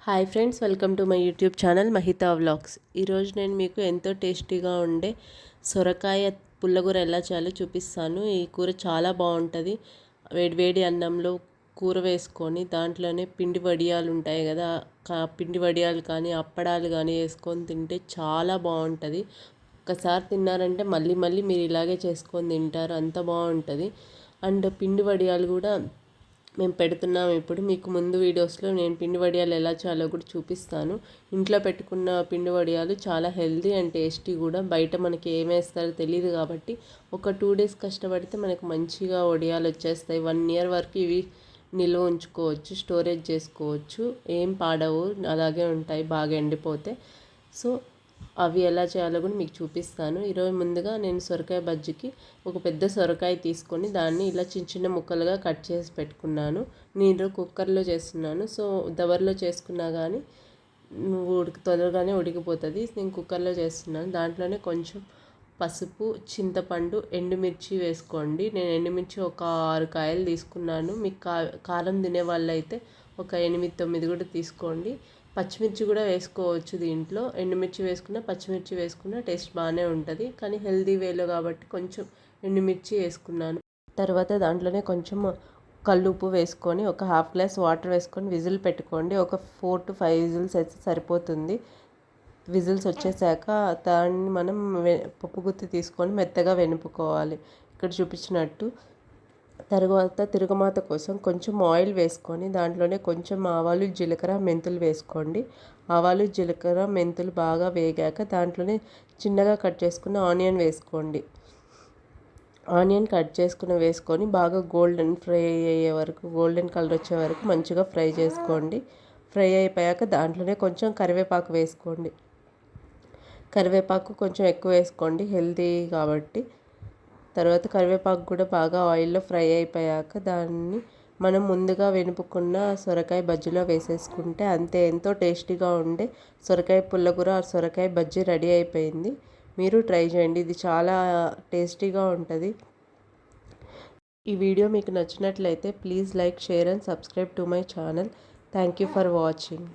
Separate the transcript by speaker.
Speaker 1: Hi friends, welcome to my YouTube channel Mahitha vlogs. ఈరోజు నేను మీకు ఎంతో టేస్టీగా ఉండే సొరకాయ పుల్లగూర ఎలా చేయాలో చూపిస్తాను. ఈ కూర చాలా బాగుంటుంది. వేడి అన్నంలో కూర వేసుకొని దాంట్లోనే పిండి వడియాలు ఉంటాయి కదా, పిండి వడియాలు కానీ అప్పడాలు కానీ వేసుకొని తింటే చాలా బాగుంటుంది. ఒక్కసారి తిన్నారంటే మళ్ళీ మళ్ళీ మీరు ఇలాగే చేసుకొని తింటారు, అంత బాగుంటుంది. అండ్ పిండి వడియాలు కూడా మేము పెడుతున్నాం. ఇప్పుడు మీకు ముందు వీడియోస్లో నేను పిండి వడియాలు ఎలా చేయాలో కూడా చూపిస్తాను. ఇంట్లో పెట్టుకున్న పిండి వడియాలు చాలా హెల్తీ అండ్ టేస్టీ కూడా. బయట మనకి ఏమేస్తారో తెలియదు కాబట్టి ఒక 2 డేస్ కష్టపడితే మనకు మంచిగా వడియాలు వచ్చేస్తాయి. 1 ఇయర్ వరకు ఇవి నిల్వ ఉంచుకోవచ్చు, స్టోరేజ్ చేసుకోవచ్చు, ఏం పాడవు, అలాగే ఉంటాయి బాగా ఎండిపోతే. సో అవి ఎలా చేయాలో కూడా మీకు చూపిస్తాను. ఈరోజు ముందుగా నేను సొరకాయ బజ్జీకి ఒక పెద్ద సొరకాయ తీసుకొని దాన్ని ఇలా చిన్న చిన్న ముక్కలుగా కట్ చేసి పెట్టుకున్నాను. నేను కుక్కర్లో చేస్తున్నాను. సో దవర్లో చేసుకున్నా కానీ తొందరగానే ఉడికిపోతుంది. నేను కుక్కర్లో చేస్తున్నాను. దాంట్లోనే కొంచెం పసుపు, చింతపండు, ఎండుమిర్చి వేసుకోండి. నేను ఎండుమిర్చి ఒక 6 కాయలు తీసుకున్నాను. మీకు కారం తినే వాళ్ళు అయితే ఒక 8, 9 కూడా తీసుకోండి. పచ్చిమిర్చి కూడా వేసుకోవచ్చు దీంట్లో. ఎండుమిర్చి వేసుకున్న పచ్చిమిర్చి వేసుకున్న టేస్ట్ బాగానే ఉంటుంది, కానీ హెల్తీ వేలో కాబట్టి కొంచెం ఎండుమిర్చి వేసుకున్నాను. తర్వాత దాంట్లోనే కొంచెం కల్లుప్పు వేసుకొని ఒక 1/2 గ్లాస్ వాటర్ వేసుకొని విజిల్ పెట్టుకోండి. ఒక 4 to 5 విజిల్స్ అయితే సరిపోతుంది. విజిల్స్ వచ్చేసాక దాన్ని మనం పప్పు గుత్తి తీసుకొని మెత్తగా వెనుపుకోవాలి, ఇక్కడ చూపించినట్టు. తర్వాత తిరగమాత కోసం కొంచెం ఆయిల్ వేసుకొని దాంట్లోనే కొంచెం ఆవాలు, జీలకర్ర, మెంతులు వేసుకోండి. ఆవాలు, జీలకర్ర, మెంతులు బాగా వేగాక దాంట్లోనే చిన్నగా కట్ చేసుకున్న ఆనియన్ వేసుకోండి. ఆనియన్ కట్ చేసుకుని వేసుకొని బాగా గోల్డెన్ ఫ్రై అయ్యే వరకు, గోల్డెన్ కలర్ వచ్చే వరకు మంచిగా ఫ్రై చేసుకోండి. ఫ్రై అయిపోయాక దాంట్లోనే కొంచెం కరివేపాకు వేసుకోండి. కరివేపాకు కొంచెం ఎక్కువ వేసుకోండి, హెల్తీ కాబట్టి. తర్వాత కరివేపాకు కూడా బాగా ఆయిల్లో ఫ్రై అయిపోయాక దాన్ని మనం ముందుగా వెనుపుకున్న సొరకాయ బజ్జీలో వేసేసుకుంటే అంతే, ఎంతో టేస్టీగా ఉండే సొరకాయ పుల్లగూర, సొరకాయ బజ్జీ రెడీ అయిపోయింది. మీరు ట్రై చేయండి, ఇది చాలా టేస్టీగా ఉంటుంది. ఈ వీడియో మీకు నచ్చినట్లయితే please like, share and subscribe to my channel. Thank you for watching.